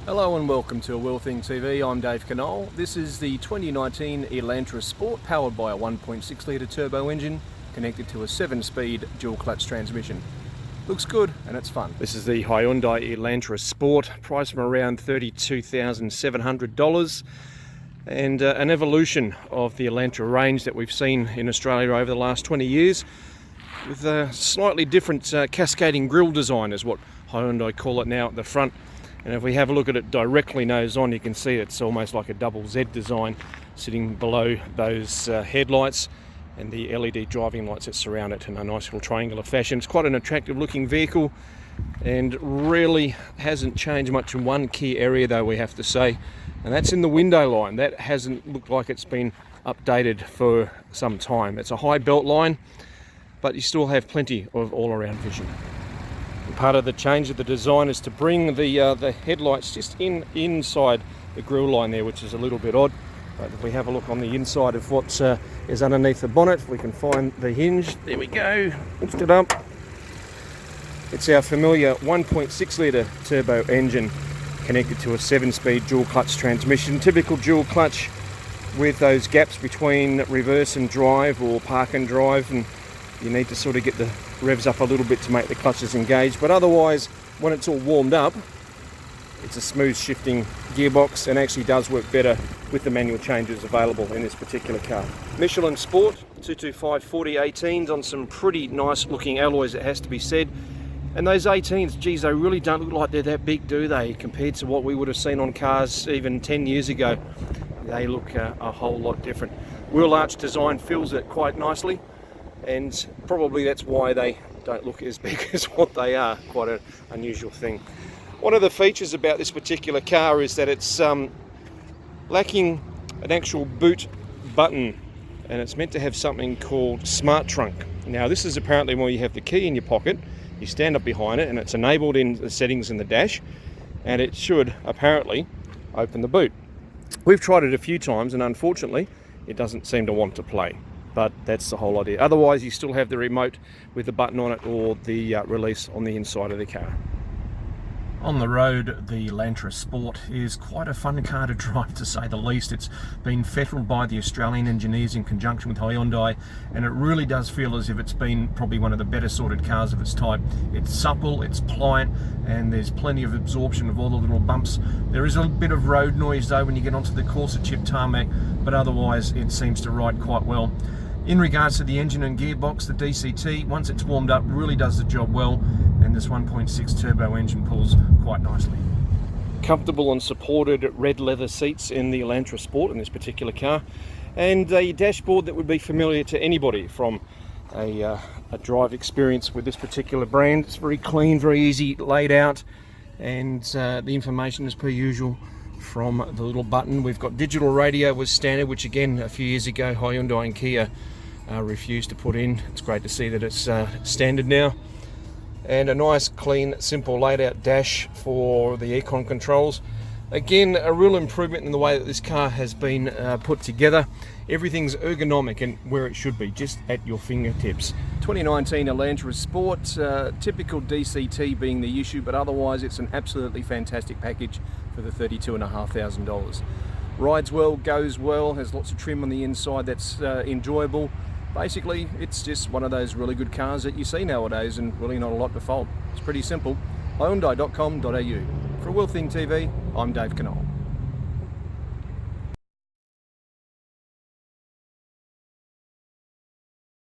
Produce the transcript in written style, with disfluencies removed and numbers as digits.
Hello and welcome to Wheel Thing TV. I'm Dave Canole. This is the 2019 Elantra Sport, powered by a 1.6 litre turbo engine connected to a 7-speed dual clutch transmission. Looks good and it's fun. This is the Hyundai Elantra Sport, priced from around $32,700, and an evolution of the Elantra range that we've seen in Australia over the last 20 years, with a slightly different cascading grille design is what Hyundai call it now at the front. And if we have a look at it directly nose on, you can see it's almost like a double Z design sitting below those headlights and the LED driving lights that surround it in a nice little triangular fashion. It's quite an attractive looking vehicle and really hasn't changed much in one key area though, we have to say, and that's in the window line. That hasn't looked like it's been updated for some time. It's a high belt line, but you still have plenty of all-around vision. Part of the change of the design is to bring the headlights just inside the grille line there, which is a little bit odd. But if we have a look on the inside of what is underneath the bonnet, we can find the hinge. There we go, lift it up. It's our familiar 1.6 litre turbo engine connected to a 7-speed dual clutch transmission. Typical dual clutch with those gaps between reverse and drive or park and drive, and you need to sort of get the revs up a little bit to make the clutches engage, but otherwise when it's all warmed up it's a smooth shifting gearbox and actually does work better with the manual changes available in this particular car. Michelin Sport 225 4018s on some pretty nice looking alloys, it has to be said, and those 18s, geez, they really don't look like they're that big, do they, compared to what we would have seen on cars even 10 years ago. They look a whole lot different. Wheel arch design fills it quite nicely, and probably that's why they don't look as big as what they are. Quite an unusual thing. One of the features about this particular car is that it's lacking an actual boot button, and it's meant to have something called Smart Trunk. Now this is apparently when you have the key in your pocket, you stand up behind it and it's enabled in the settings in the dash, and it should apparently open the boot. We've tried it a few times and unfortunately it doesn't seem to want to play. But that's the whole idea. Otherwise, you still have the remote with the button on it or the release on the inside of the car. On the road, the Elantra Sport is quite a fun car to drive, to say the least. It's been fettled by the Australian engineers in conjunction with Hyundai, and it really does feel as if it's been probably one of the better sorted cars of its type. It's supple, it's pliant, and there's plenty of absorption of all the little bumps. There is a bit of road noise though when you get onto the coarser chip tarmac, but otherwise it seems to ride quite well. In regards to the engine and gearbox, the DCT, once it's warmed up, really does the job well, and this 1.6 turbo engine pulls quite nicely. Comfortable and supported red leather seats in the Elantra Sport in this particular car, and a dashboard that would be familiar to anybody from a drive experience with this particular brand. It's very clean, very easy laid out, and the information as per usual from the little button. We've got digital radio was standard, which again a few years ago Hyundai and Kia refused to put in. It's great to see that it's standard now, and a nice clean simple laid out dash for the aircon controls. Again, a real improvement in the way that this car has been put together. Everything's ergonomic and where it should be, just at your fingertips. 2019 Elantra Sport, typical DCT being the issue, but otherwise it's an absolutely fantastic package for the $32,500. Rides well, goes well, has lots of trim on the inside that's enjoyable. Basically, it's just one of those really good cars that you see nowadays, and really not a lot to fault. It's pretty simple. Hyundai.com.au. For Wheel Thing TV, I'm Dave Canole.